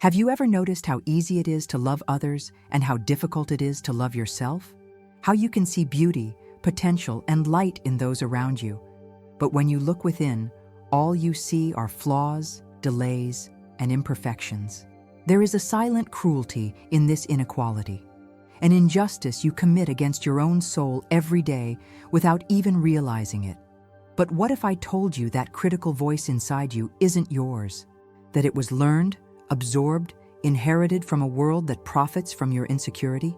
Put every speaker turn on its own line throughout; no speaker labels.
Have you ever noticed how easy it is to love others and how difficult it is to love yourself? How you can see beauty, potential, and light in those around you. But when you look within, all you see are flaws, delays, and imperfections. There is a silent cruelty in this inequality, an injustice you commit against your own soul every day without even realizing it. But what if I told you that critical voice inside you isn't yours? That it was learned, absorbed, inherited from a world that profits from your insecurity?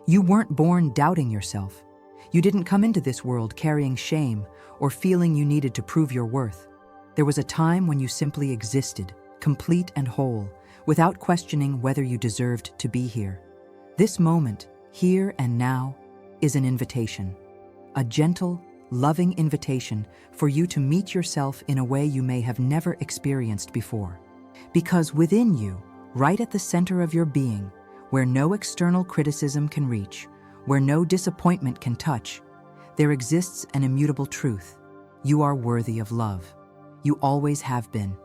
You weren't born doubting yourself. You didn't come into this world carrying shame or feeling you needed to prove your worth. There was a time when you simply existed, complete and whole, without questioning whether you deserved to be here. This moment, here and now, is an invitation. A gentle, loving invitation for you to meet yourself in a way you may have never experienced before. Because within you, right at the center of your being, where no external criticism can reach, where no disappointment can touch, there exists an immutable truth. You are worthy of love. You always have been.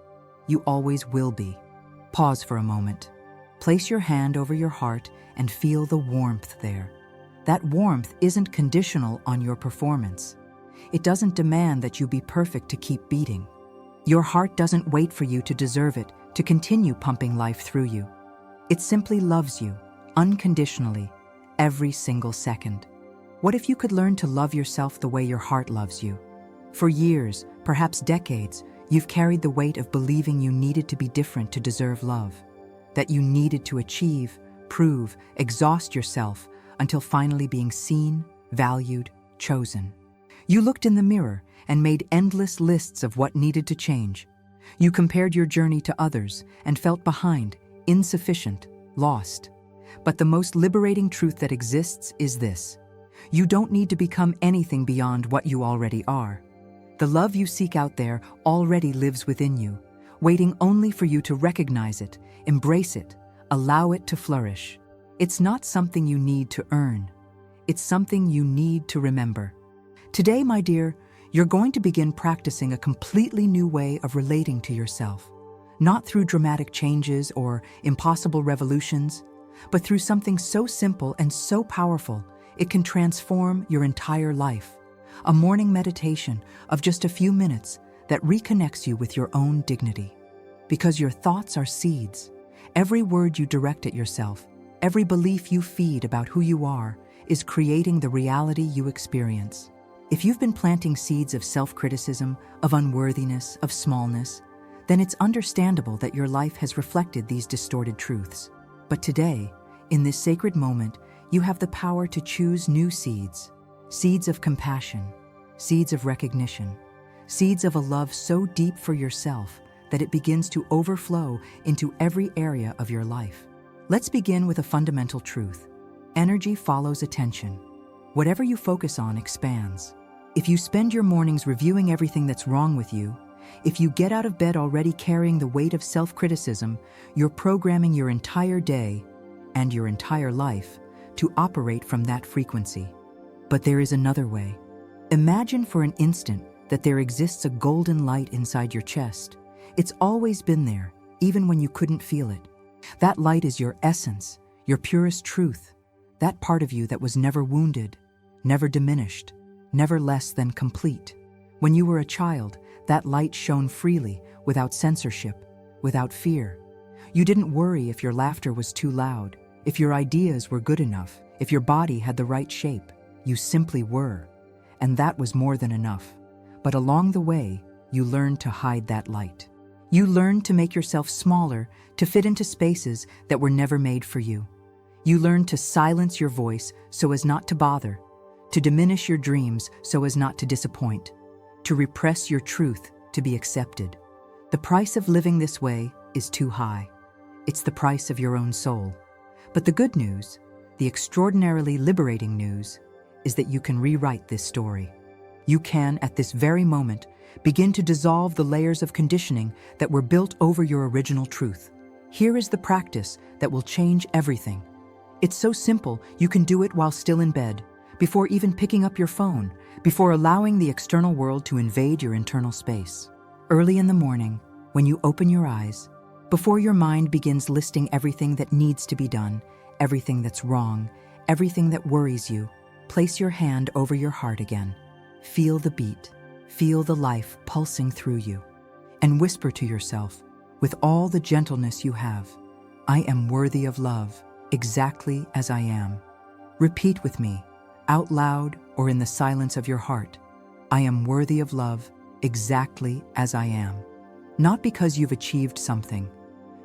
You always will be. Pause for a moment. Place your hand over your heart and feel the warmth there. That warmth isn't conditional on your performance. It doesn't demand that you be perfect to keep beating. Your heart doesn't wait for you to deserve it, to continue pumping life through you. It simply loves you, unconditionally, every single second. What if you could learn to love yourself the way your heart loves you? For years, perhaps decades, you've carried the weight of believing you needed to be different to deserve love, that you needed to achieve, prove, exhaust yourself until finally being seen, valued, chosen. You looked in the mirror and made endless lists of what needed to change. You compared your journey to others and felt behind, insufficient, lost. But the most liberating truth that exists is this: you don't need to become anything beyond what you already are. The love you seek out there already lives within you, waiting only for you to recognize it, embrace it, allow it to flourish. It's not something you need to earn. It's something you need to remember. Today, my dear, you're going to begin practicing a completely new way of relating to yourself, not through dramatic changes or impossible revolutions, but through something so simple and so powerful, it can transform your entire life. A morning meditation of just a few minutes that reconnects you with your own dignity. Because your thoughts are seeds. Every word you direct at yourself, every belief you feed about who you are, is creating the reality you experience. If you've been planting seeds of self-criticism, of unworthiness, of smallness, then it's understandable that your life has reflected these distorted truths. But today, in this sacred moment, you have the power to choose new seeds. Seeds of compassion, seeds of recognition, seeds of a love so deep for yourself that it begins to overflow into every area of your life. Let's begin with a fundamental truth. Energy follows attention. Whatever you focus on expands. If you spend your mornings reviewing everything that's wrong with you, if you get out of bed already carrying the weight of self-criticism, you're programming your entire day and your entire life to operate from that frequency. But there is another way. Imagine for an instant that there exists a golden light inside your chest. It's always been there, even when you couldn't feel it. That light is your essence, your purest truth, that part of you that was never wounded, never diminished, never less than complete. When you were a child, that light shone freely, without censorship, without fear. You didn't worry if your laughter was too loud, if your ideas were good enough, if your body had the right shape. You simply were. And that was more than enough. But along the way, you learned to hide that light. You learned to make yourself smaller, to fit into spaces that were never made for you. You learned to silence your voice so as not to bother, to diminish your dreams so as not to disappoint, to repress your truth to be accepted. The price of living this way is too high. It's the price of your own soul. But the good news, the extraordinarily liberating news, is that you can rewrite this story. You can, at this very moment, begin to dissolve the layers of conditioning that were built over your original truth. Here is the practice that will change everything. It's so simple, you can do it while still in bed, before even picking up your phone, before allowing the external world to invade your internal space. Early in the morning, when you open your eyes, Before your mind begins listing everything that needs to be done, everything that's wrong, everything that worries you, place your hand over your heart again. Feel the beat, feel the life pulsing through you, and whisper to yourself, with all the gentleness you have, I am worthy of love, exactly as I am. Repeat with me, out loud or in the silence of your heart, I am worthy of love, exactly as I am. Not because you've achieved something,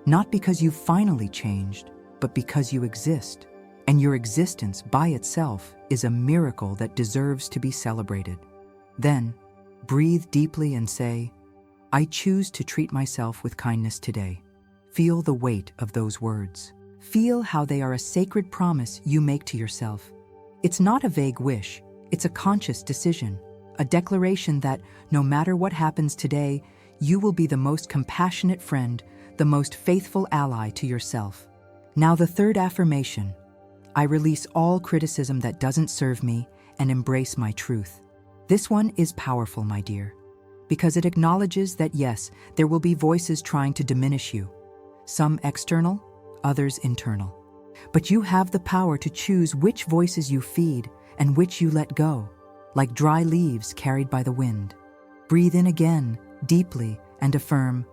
not because you've finally changed, but because you exist. And your existence by itself is a miracle that deserves to be celebrated. Then, breathe deeply and say, I choose to treat myself with kindness today. Feel the weight of those words. Feel how they are a sacred promise you make to yourself. It's not a vague wish, it's a conscious decision, a declaration that no matter what happens today, you will be the most compassionate friend, the most faithful ally to yourself. Now the third affirmation, I release all criticism that doesn't serve me and embrace my truth. This one is powerful, my dear, because it acknowledges that yes, there will be voices trying to diminish you, some external, others internal. But you have the power to choose which voices you feed and which you let go, like dry leaves carried by the wind. Breathe in again, deeply, and affirm,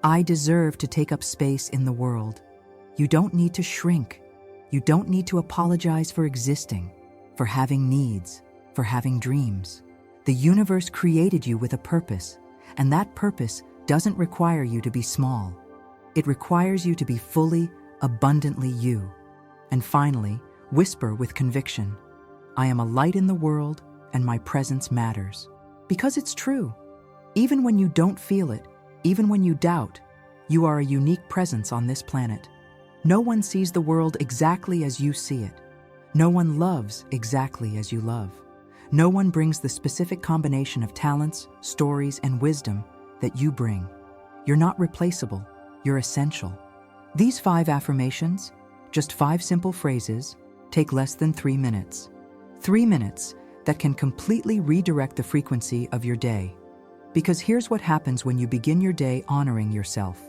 I deserve to take up space in the world. You don't need to shrink. You don't need to apologize for existing, for having needs, for having dreams. The universe created you with a purpose, and that purpose doesn't require you to be small. It requires you to be fully, abundantly you. And finally, whisper with conviction, I am a light in the world, and my presence matters. Because it's true. Even when you don't feel it, even when you doubt, you are a unique presence on this planet. No one sees the world exactly as you see it. No one loves exactly as you love. No one brings the specific combination of talents, stories, and wisdom that you bring. You're not replaceable. You're essential. These 5 affirmations, just 5 simple phrases, take less than 3 minutes. 3 minutes that can completely redirect the frequency of your day. Because here's what happens when you begin your day honoring yourself.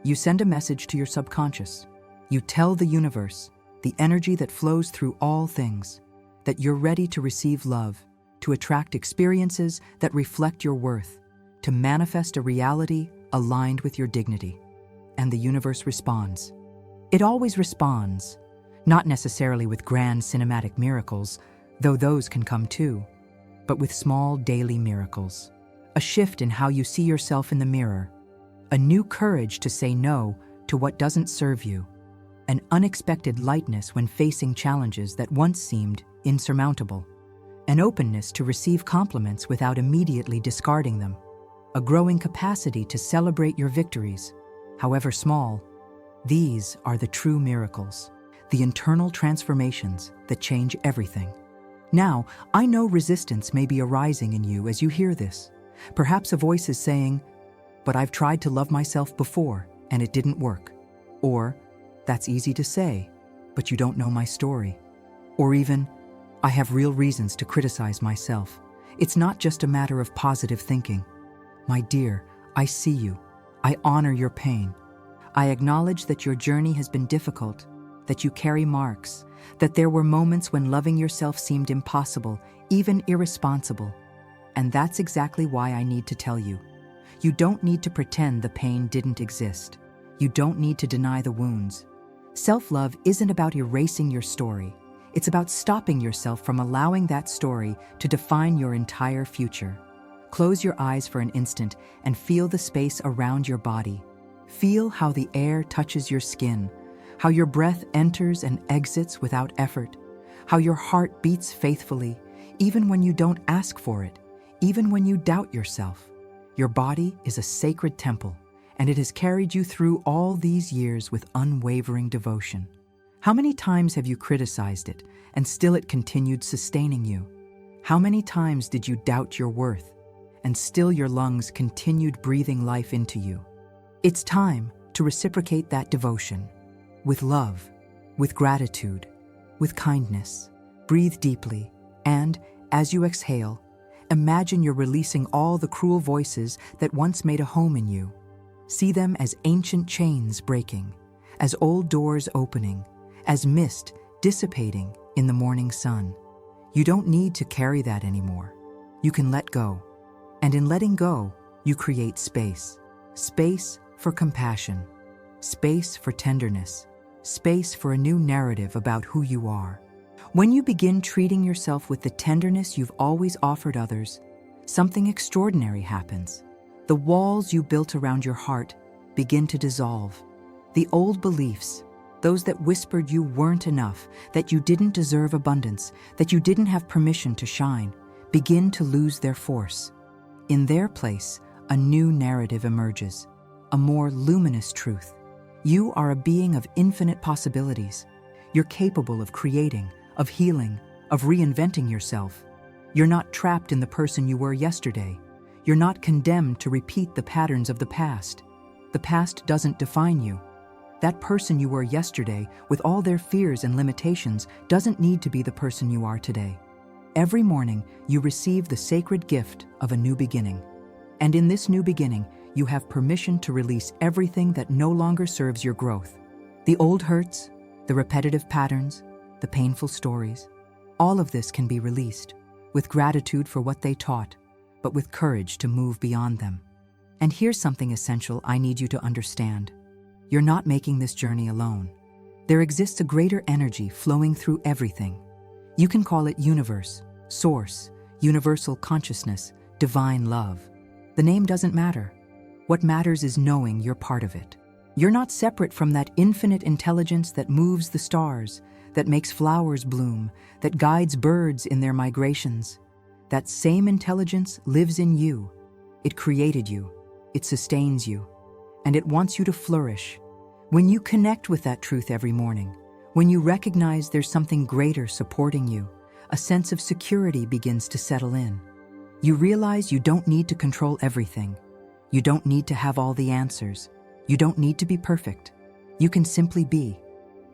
You send a message to your subconscious. You tell the universe, the energy that flows through all things, that you're ready to receive love, to attract experiences that reflect your worth, to manifest a reality aligned with your dignity. And the universe responds. It always responds, not necessarily with grand cinematic miracles, though those can come too, but with small daily miracles. A shift in how you see yourself in the mirror, a new courage to say no to what doesn't serve you, an unexpected lightness when facing challenges that once seemed insurmountable, an openness to receive compliments without immediately discarding them, a growing capacity to celebrate your victories, however small. These are the true miracles, the internal transformations that change everything. Now, I know resistance may be arising in you as you hear this. Perhaps a voice is saying, but I've tried to love myself before and it didn't work. Or, that's easy to say, but you don't know my story. Or even, I have real reasons to criticize myself. It's not just a matter of positive thinking. My dear, I see you. I honor your pain. I acknowledge that your journey has been difficult, that you carry marks, that there were moments when loving yourself seemed impossible, even irresponsible. And that's exactly why I need to tell you. You don't need to pretend the pain didn't exist. You don't need to deny the wounds. Self-love isn't about erasing your story. It's about stopping yourself from allowing that story to define your entire future. Close your eyes for an instant and feel the space around your body. Feel how the air touches your skin, how your breath enters and exits without effort, how your heart beats faithfully, even when you don't ask for it, even when you doubt yourself. Your body is a sacred temple, and it has carried you through all these years with unwavering devotion. How many times have you criticized it, and still it continued sustaining you? How many times did you doubt your worth, and still your lungs continued breathing life into you? It's time to reciprocate that devotion. With love, with gratitude, with kindness. Breathe deeply, and, as you exhale, imagine you're releasing all the cruel voices that once made a home in you. See them as ancient chains breaking, as old doors opening, as mist dissipating in the morning sun. You don't need to carry that anymore. You can let go. And in letting go, you create space. Space for compassion. Space for tenderness. Space for a new narrative about who you are. When you begin treating yourself with the tenderness you've always offered others, something extraordinary happens. The walls you built around your heart begin to dissolve. The old beliefs, those that whispered you weren't enough, that you didn't deserve abundance, that you didn't have permission to shine, begin to lose their force. In their place, a new narrative emerges, a more luminous truth. You are a being of infinite possibilities. You're capable of creating, of healing, of reinventing yourself. You're not trapped in the person you were yesterday. You're not condemned to repeat the patterns of the past. The past doesn't define you. That person you were yesterday, with all their fears and limitations, doesn't need to be the person you are today. Every morning, you receive the sacred gift of a new beginning. And in this new beginning, you have permission to release everything that no longer serves your growth. The old hurts, the repetitive patterns, the painful stories, all of this can be released, with gratitude for what they taught, but with courage to move beyond them. And here's something essential I need you to understand. You're not making this journey alone. There exists a greater energy flowing through everything. You can call it universe, source, universal consciousness, divine love. The name doesn't matter. What matters is knowing you're part of it. You're not separate from that infinite intelligence that moves the stars, that makes flowers bloom, that guides birds in their migrations. That same intelligence lives in you. It created you. It sustains you. And it wants you to flourish. When you connect with that truth every morning, when you recognize there's something greater supporting you, a sense of security begins to settle in. You realize you don't need to control everything. You don't need to have all the answers. You don't need to be perfect. You can simply be.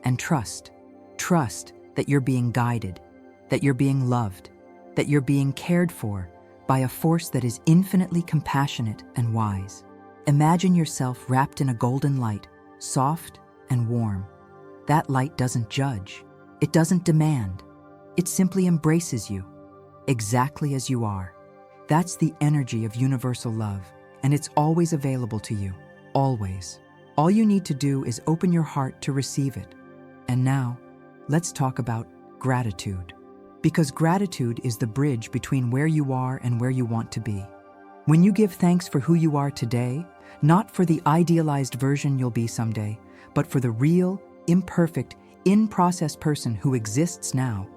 And trust. Trust that you're being guided, that you're being loved, that you're being cared for by a force that is infinitely compassionate and wise. Imagine yourself wrapped in a golden light, soft and warm. That light doesn't judge. It doesn't demand. It simply embraces you, exactly as you are. That's the energy of universal love, and it's always available to you, always. All you need to do is open your heart to receive it. And now, let's talk about gratitude. Because gratitude is the bridge between where you are and where you want to be. When you give thanks for who you are today, not for the idealized version you'll be someday, but for the real, imperfect, in-process person who exists now,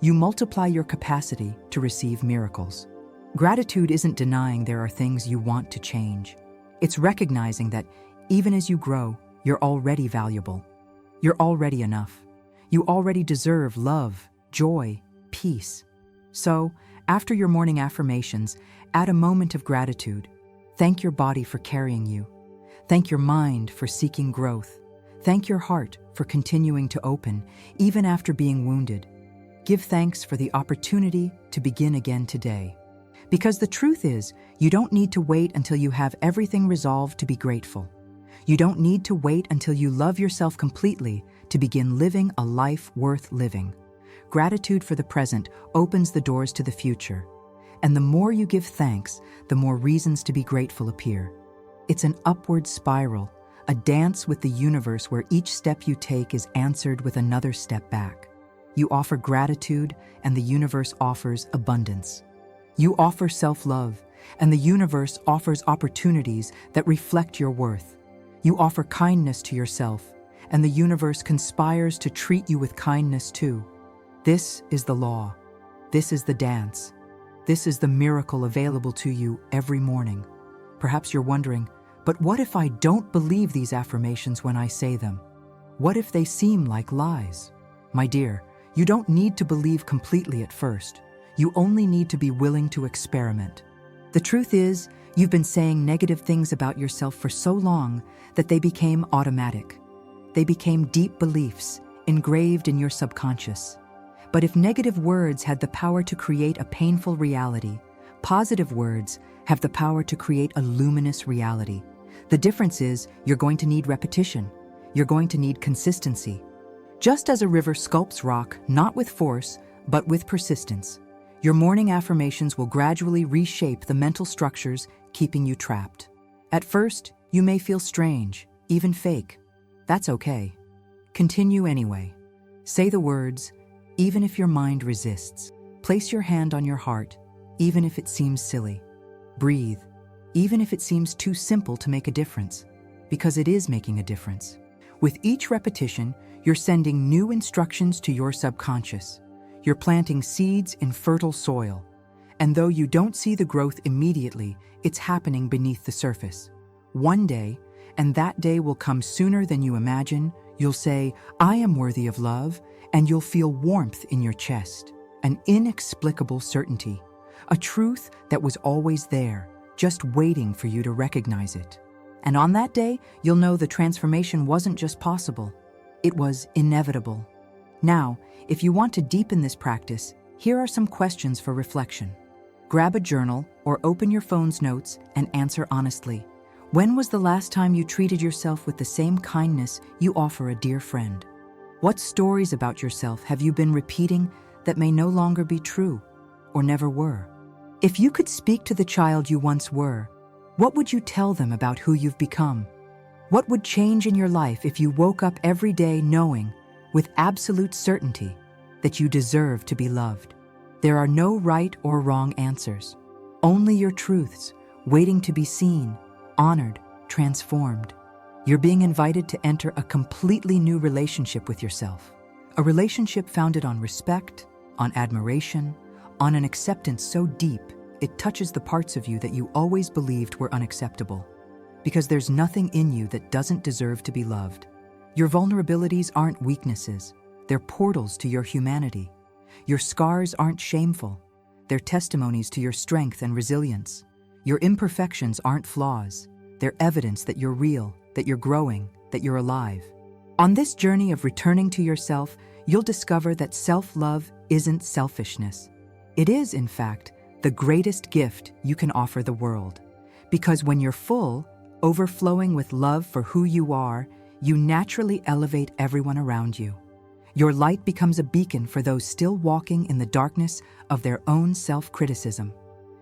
you multiply your capacity to receive miracles. Gratitude isn't denying there are things you want to change. It's recognizing that even as you grow, you're already valuable. You're already enough. You already deserve love, joy, peace. So, after your morning affirmations, add a moment of gratitude. Thank your body for carrying you. Thank your mind for seeking growth. Thank your heart for continuing to open, even after being wounded. Give thanks for the opportunity to begin again today. Because the truth is, you don't need to wait until you have everything resolved to be grateful. You don't need to wait until you love yourself completely to begin living a life worth living. Gratitude for the present opens the doors to the future. And the more you give thanks, the more reasons to be grateful appear. It's an upward spiral, a dance with the universe where each step you take is answered with another step back. You offer gratitude, and the universe offers abundance. You offer self-love, and the universe offers opportunities that reflect your worth. You offer kindness to yourself, and the universe conspires to treat you with kindness too. This is the law. This is the dance. This is the miracle available to you every morning. Perhaps you're wondering, but what if I don't believe these affirmations when I say them? What if they seem like lies? My dear, you don't need to believe completely at first. You only need to be willing to experiment. The truth is, you've been saying negative things about yourself for so long that they became automatic. They became deep beliefs, engraved in your subconscious. But if negative words had the power to create a painful reality, positive words have the power to create a luminous reality. The difference is you're going to need repetition. You're going to need consistency. Just as a river sculpts rock, not with force, but with persistence, your morning affirmations will gradually reshape the mental structures keeping you trapped. At first, you may feel strange, even fake. That's okay. Continue anyway. Say the words, even if your mind resists. Place your hand on your heart, even if it seems silly. Breathe, even if it seems too simple to make a difference, because it is making a difference. With each repetition, you're sending new instructions to your subconscious. You're planting seeds in fertile soil. And though you don't see the growth immediately, it's happening beneath the surface. One day, and that day will come sooner than you imagine, you'll say, I am worthy of love, and you'll feel warmth in your chest, an inexplicable certainty, a truth that was always there, just waiting for you to recognize it. And on that day, you'll know the transformation wasn't just possible, it was inevitable. Now, if you want to deepen this practice, here are some questions for reflection. Grab a journal or open your phone's notes and answer honestly. When was the last time you treated yourself with the same kindness you offer a dear friend? What stories about yourself have you been repeating that may no longer be true or never were? If you could speak to the child you once were, what would you tell them about who you've become? What would change in your life if you woke up every day knowing, with absolute certainty, that you deserve to be loved? There are no right or wrong answers, only your truths, waiting to be seen, honored, transformed. You're being invited to enter a completely new relationship with yourself. A relationship founded on respect, on admiration, on an acceptance so deep it touches the parts of you that you always believed were unacceptable. Because there's nothing in you that doesn't deserve to be loved. Your vulnerabilities aren't weaknesses, they're portals to your humanity. Your scars aren't shameful, they're testimonies to your strength and resilience. Your imperfections aren't flaws, they're evidence that you're real, that you're growing, that you're alive. On this journey of returning to yourself, you'll discover that self-love isn't selfishness. It is, in fact, the greatest gift you can offer the world. Because when you're full, overflowing with love for who you are, you naturally elevate everyone around you. Your light becomes a beacon for those still walking in the darkness of their own self-criticism.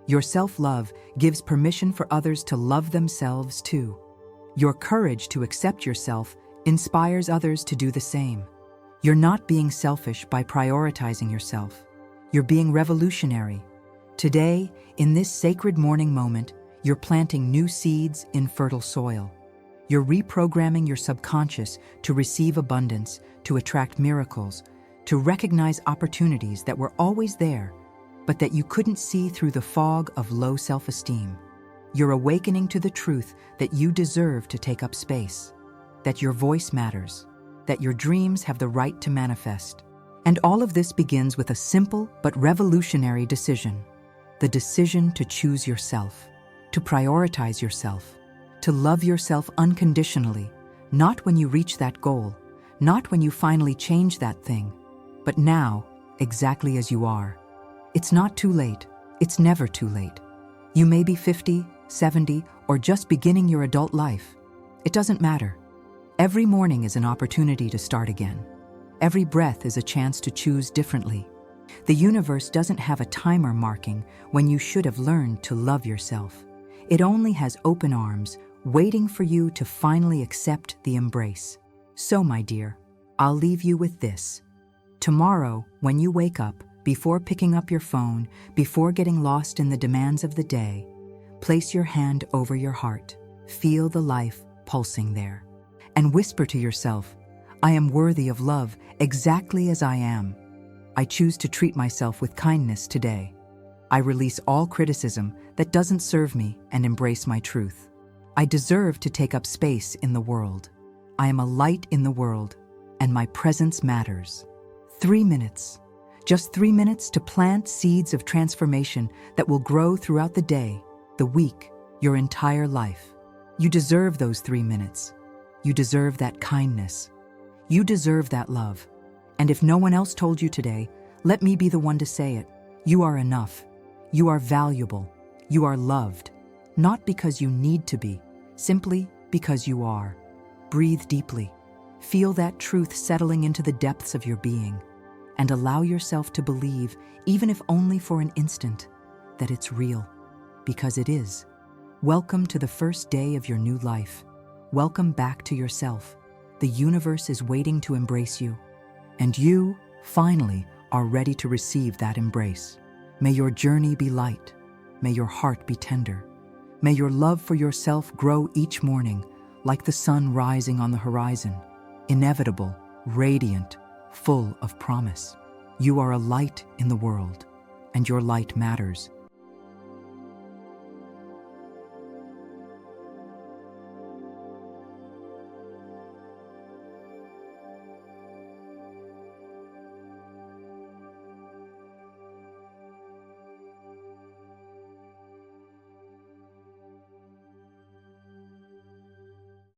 Your self-love gives permission for others to love themselves too. Your courage to accept yourself inspires others to do the same. You're not being selfish by prioritizing yourself. You're being revolutionary. Today, in this sacred morning moment, you're planting new seeds in fertile soil. You're reprogramming your subconscious to receive abundance, to attract miracles, to recognize opportunities that were always there, but that you couldn't see through the fog of low self-esteem. You're awakening to the truth that you deserve to take up space, that your voice matters, that your dreams have the right to manifest. And all of this begins with a simple but revolutionary decision. The decision to choose yourself, to prioritize yourself, to love yourself unconditionally, not when you reach that goal, not when you finally change that thing, but now, exactly as you are. It's not too late. It's never too late. You may be 50, 70, or just beginning your adult life. It doesn't matter. Every morning is an opportunity to start again. Every breath is a chance to choose differently. The universe doesn't have a timer marking when you should have learned to love yourself. It only has open arms, waiting for you to finally accept the embrace. So, my dear, I'll leave you with this. Tomorrow, when you wake up, before picking up your phone, before getting lost in the demands of the day, place your hand over your heart, feel the life pulsing there, and whisper to yourself, I am worthy of love exactly as I am. I choose to treat myself with kindness today. I release all criticism that doesn't serve me and embrace my truth. I deserve to take up space in the world. I am a light in the world, and my presence matters. 3 minutes. Just 3 minutes to plant seeds of transformation that will grow throughout the day, the week, your entire life. You deserve those 3 minutes. You deserve that kindness. You deserve that love. And if no one else told you today, let me be the one to say it. You are enough. You are valuable. You are loved. Not because you need to be, simply because you are. Breathe deeply. Feel that truth settling into the depths of your being, and allow yourself to believe, even if only for an instant, that it's real, because it is. Welcome to the first day of your new life. Welcome back to yourself. The universe is waiting to embrace you, and you, finally, are ready to receive that embrace. May your journey be light. May your heart be tender. May your love for yourself grow each morning, like the sun rising on the horizon, inevitable, radiant, full of promise. You are a light in the world, and your light matters.